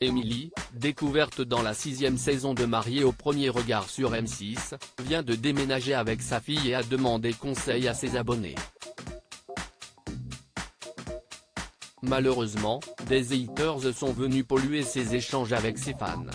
Émilie, découverte dans la 6e saison de Mariés au premier regard sur M6, vient de déménager avec sa fille et a demandé conseil à ses abonnés. Malheureusement, des haters sont venus polluer ses échanges avec ses fans.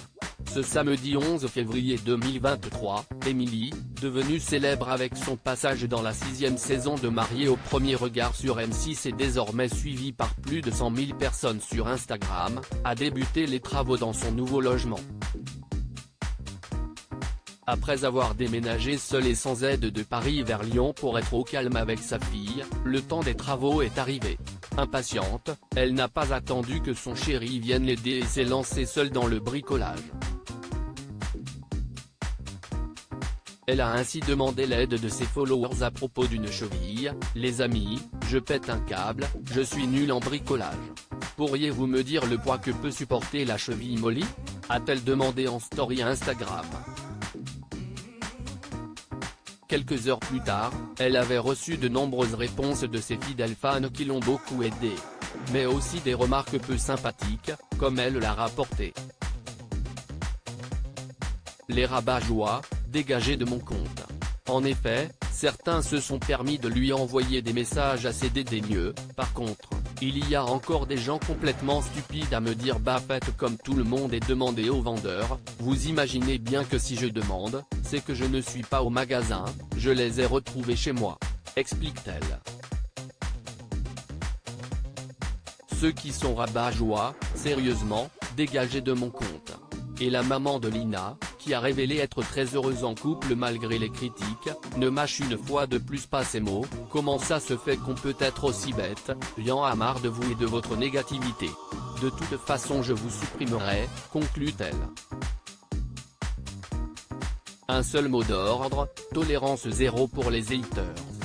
Ce samedi 11 février 2023, Émilie, devenue célèbre avec son passage dans la 6e saison de Mariés au premier regard sur M6 et désormais suivie par plus de 100 000 personnes sur Instagram, a débuté les travaux dans son nouveau logement. Après avoir déménagé seule et sans aide de Paris vers Lyon pour être au calme avec sa fille, le temps des travaux est arrivé. Impatiente, elle n'a pas attendu que son chéri vienne l'aider et s'est lancée seule dans le bricolage. Elle a ainsi demandé l'aide de ses followers à propos d'une cheville. « Les amis, je pète un câble, je suis nulle en bricolage. Pourriez-vous me dire le poids que peut supporter la cheville Molly ?» a-t-elle demandé en story Instagram. Quelques heures plus tard, elle avait reçu de nombreuses réponses de ses fidèles fans qui l'ont beaucoup aidée. Mais aussi des remarques peu sympathiques, comme elle l'a rapporté. Les rabat-joie, dégagez de mon compte. En effet, certains se sont permis de lui envoyer des messages assez dédaigneux. Par contre, il y a encore des gens complètement stupides à me dire bah faites comme tout le monde et demandez aux vendeurs. Vous imaginez bien que si je demande, c'est que je ne suis pas au magasin, je les ai retrouvés chez moi, explique-t-elle. Ceux qui sont rabat-joie, sérieusement, dégagez de mon compte. Et la maman de Lina, qui a révélé être très heureuse en couple malgré les critiques, ne mâche une fois de plus pas ses mots. Comment ça se fait qu'on peut être aussi bête, j'en ai marre de vous et de votre négativité. De toute façon je vous supprimerai, conclut-elle. Un seul mot d'ordre, tolérance zéro pour les haters.